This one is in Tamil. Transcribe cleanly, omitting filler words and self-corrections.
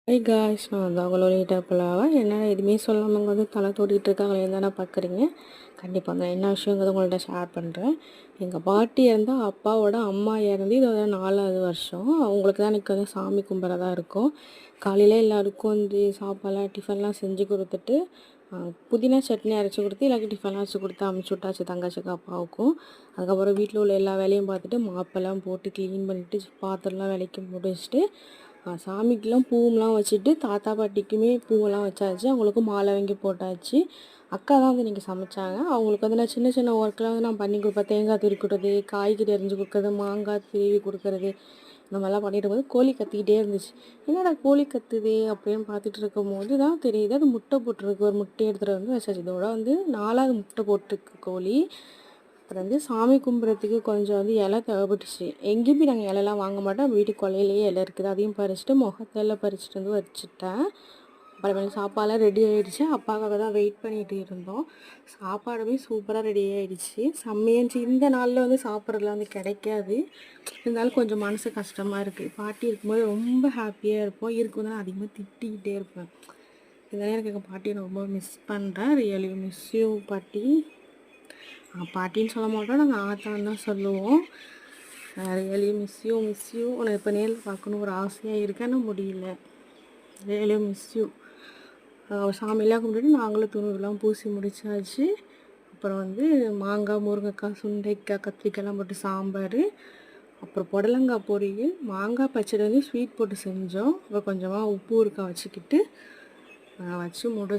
ஹை காய்ஸ், நான் தான் உங்களோட டப்பலாவா என்ன எதுவுமே சொல்லாமல் வந்து தலை தோட்டிகிட்டு இருக்காங்களே தானே பார்க்குறீங்க. கண்டிப்பாக நான் என்ன விஷயங்கிறத உங்கள்கிட்ட ஷேர் பண்ணுறேன். எங்கள் பாட்டி இறந்தால் அப்பாவோட அம்மா இறந்து இதோட 4வது வருஷம். அவங்களுக்கு தான் இன்றைக்கி வந்து சாமி கும்பிட்றதா இருக்கும். காலையில் எல்லாருக்கும் வந்து சாப்பாடுலாம் டிஃபன்லாம் செஞ்சு கொடுத்துட்டு புதினா சட்னி அரைச்சி கொடுத்து எல்லாருக்கும் டிஃபன்லாம் வச்சு கொடுத்து அமுச்சு விட்டாச்சு தங்கச்சிக்கு அப்பாவுக்கும். அதுக்கப்புறம் வீட்டில் உள்ள எல்லா வேலையும் பார்த்துட்டு மாப்பெல்லாம் போட்டு க்ளீன் பண்ணிவிட்டு பாத்திரம்லாம் விலைக்கு முடிச்சுட்டு சாமிக்கெலாம் பூவெலாம் வச்சுட்டு தாத்தா பாட்டிக்குமே பூவெல்லாம் வச்சாச்சு. அவங்களுக்கும் மாலை வாங்கி போட்டாச்சு. அக்கா தான் வந்து இன்றைக்கி சமைச்சாங்க. அவங்களுக்கு வந்து நான் சின்ன சின்ன ஒர்க்லாம் வந்து நான் பண்ணி கொடுப்பேன். தேங்காய் துருக்கிறது, காய்கறி அரிஞ்சு கொடுக்குறது, மாங்காய் திருவி கொடுக்குறது, இந்த மாதிரிலாம் பண்ணிட்டு இருக்கும்போது கோழி கத்திக்கிட்டே இருந்துச்சு. என்னடா கோழி கத்துதே அப்படின்னு பார்த்துட்டு இருக்கும்போது தான் தெரியுது அது முட்டை போட்டிருக்கு. ஒரு முட்டை எடுத்துகிட்டு வந்து வச்சாச்சு. இதோட வந்து 4வது முட்டை போட்டிருக்கு கோழி. அப்புறம் வந்து சாமி கும்பிட்றதுக்கு கொஞ்சம் வந்து இலை தேவைப்பட்டுச்சு. எங்கேயும் போய் நாங்கள் இலைலாம் வாங்க மாட்டோம். வீட்டு கொல்லையிலேயே இலை இருக்குது. அதையும் பறிச்சுட்டு முகத்தில் பறிச்சுட்டு வந்து வச்சுட்டேன். அப்புறமேல சாப்பாடெலாம் ரெடி ஆகிடுச்சு. அப்பாவுக்காக தான் வெயிட் பண்ணிகிட்டு இருந்தோம். சாப்பாடுமே சூப்பராக ரெடி ஆகிடுச்சு. செம்மையாச்சு. இந்த நாளில் வந்து சாப்பிட்றதுலாம் வந்து கிடைக்காது. இருந்தாலும் கொஞ்சம் மனசு கஷ்டமாக இருக்குது. பாட்டி இருக்கும்போது ரொம்ப ஹாப்பியாக இருப்போம். இருக்கும்போது நான் அதிகமாக திட்டிக்கிட்டே இருப்பேன். இதெல்லாம் எனக்கு எங்கள் பாட்டியை ரொம்ப மிஸ் பண்ணுறேன். ரியலி மிஸ் யூ பாட்டி. பாட்டின்னு சொல்ல மாட்டோம், நாங்கள் ஆத்தான்னு தான் சொல்லுவோம். ரியலி மிஸ் யூ உன்னை இப்போ நேரில் பார்க்கணும் ஒரு ஆசையாக இருக்கேன்னு முடியல. Really miss you. சாமியெல்லாம் கும்பிட்டுட்டு நாங்களும் துணுறுலாம் பூசி முடிச்சாச்சு. அப்புறம் வந்து மாங்காய், முருங்கைக்காய், சுண்டைக்காய், கத்திரிக்காய்லாம் போட்டு சாம்பார், அப்புறம் புடலங்காய் பொரியல், மாங்காய் பச்சடி வந்து ஸ்வீட் போட்டு செஞ்சோம். அப்புறம் கொஞ்சமாக உப்பு ஊறுகாய் வச்சுக்கிட்டு வச்சு